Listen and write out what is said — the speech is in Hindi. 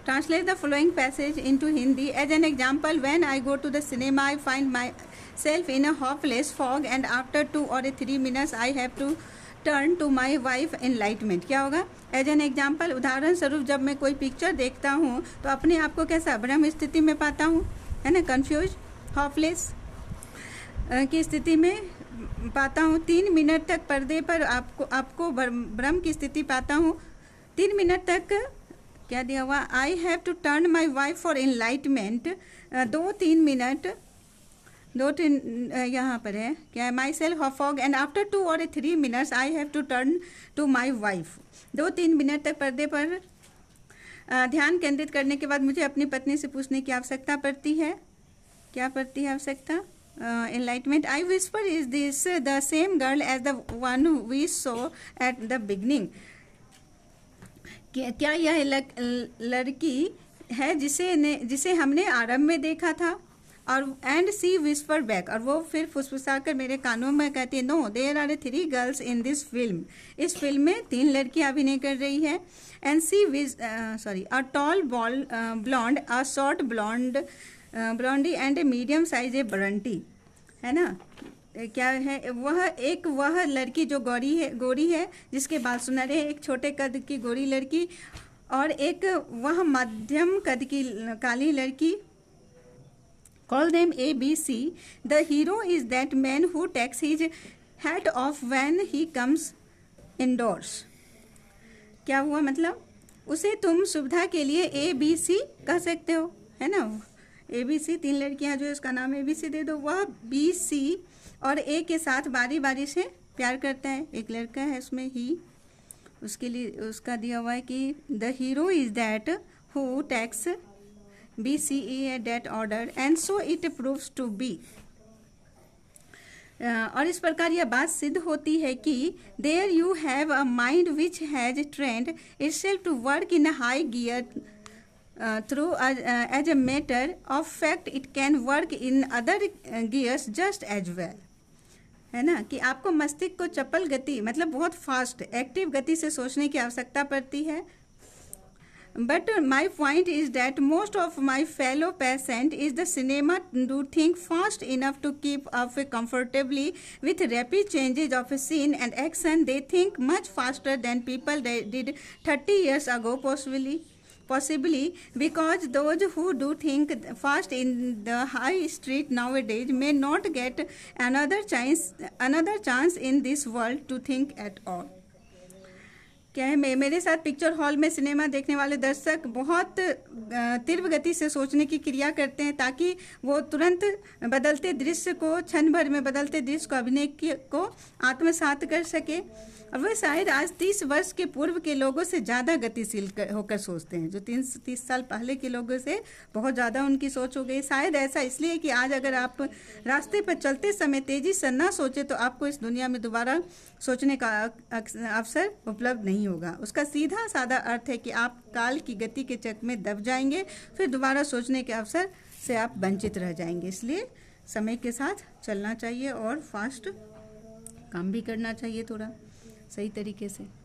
Translate the following passage into Hindi. As an example, when I go to the cinema, I find myself in a hopeless fog, and after 2 or 3 minutes, I have to turn to my wife enlightenment. क्या होगा? एज एन एग्जाम्पल, उदाहरण स्वरूप जब मैं कोई पिक्चर देखता हूँ तो अपने आप को कैसा भ्रम स्थिति में पाता हूँ, है ना, कंफ्यूज, होपलेस की स्थिति में पाता हूँ. 3 मिनट तक पर्दे पर आपको भ्रम की स्थिति पाता हूँ. 3 मिनट तक क्या दिया हुआ? I have to turn my wife for enlightenment. 2-3 minute, 2-3 यहाँ पर है क्या है? My self fog and after 2 or 3 minutes I have to turn to my wife. 2-3 minute तक पर्दे पर ध्यान केंद्रित करने के बाद मुझे अपनी पत्नी से पूछने की आवश्यकता पड़ती है. क्या पड़ती है आवश्यकता? Enlightenment. I whisper, is this the same girl as the one we saw at the beginning. क्या यह लड़की है जिसे हमने आरंभ में देखा था? और एंड सी विस्पर बैक, और वो फिर फुसफुसा कर मेरे कानों में कहती है, no there are 3 girls in this film. इस फिल्म में 3 लड़कियां अभिनय कर रही है. And see a tall blonde, a short blondie and a medium size a brunette, है ना. क्या है? वह लड़की जो गोरी है जिसके बाल सुनहरे हैं, एक छोटे कद की गोरी लड़की, और एक वह मध्यम कद की काली लड़की. Call them A, B, C. The hero is that man who takes his hat off when he comes indoors. क्या हुआ? मतलब उसे तुम सुविधा के लिए A, B, C कह सकते हो, है ना. A, B, C 3 लड़कियां जो है उसका नाम A, B, C दे दो. वह B, C और A के साथ बारी बारी से प्यार करता है. एक लड़का है उसमें ही, उसके लिए उसका दिया हुआ है कि the hero is that who takes BCE that order and so it proves to be. और इस प्रकार यह बात सिद्ध होती है कि there you have a mind which has trained itself to work in a high gear through as a matter of fact it can work in other gears just as well. है ना, कि आपको मस्तिष्क को चपल गति, मतलब बहुत फास्ट एक्टिव गति से सोचने की आवश्यकता पड़ती है. But my point is that most of my fellow patients is the cinema do think fast enough to keep up comfortably with rapid changes of scene and action. They think much faster than people did 30 years ago, possibly because those who do think fast in the high street nowadays may not get another chance in this world to think at all. क्या है? मेरे साथ पिक्चर हॉल में सिनेमा देखने वाले दर्शक बहुत तीव्र गति से सोचने की क्रिया करते हैं ताकि वो तुरंत बदलते दृश्य को, क्षण भर में बदलते दृश्य को, अभिनय को आत्मसात कर सके. और वह शायद आज 30 वर्ष के पूर्व के लोगों से ज़्यादा गतिशील होकर सोचते हैं. जो 30 साल पहले के लोगों से बहुत ज़्यादा उनकी सोच हो गई. शायद ऐसा इसलिए कि आज अगर आप रास्ते पर चलते समय तेज़ी से ना सोचे तो आपको इस दुनिया में दोबारा सोचने का अवसर उपलब्ध नहीं होगा. उसका सीधा साधा अर्थ है कि आप काल की गति के चक्र में दब जाएंगे, फिर दोबारा सोचने के अवसर से आप वंचित रह जाएंगे. इसलिए समय के साथ चलना चाहिए और फास्ट काम भी करना चाहिए, थोड़ा सही तरीके से.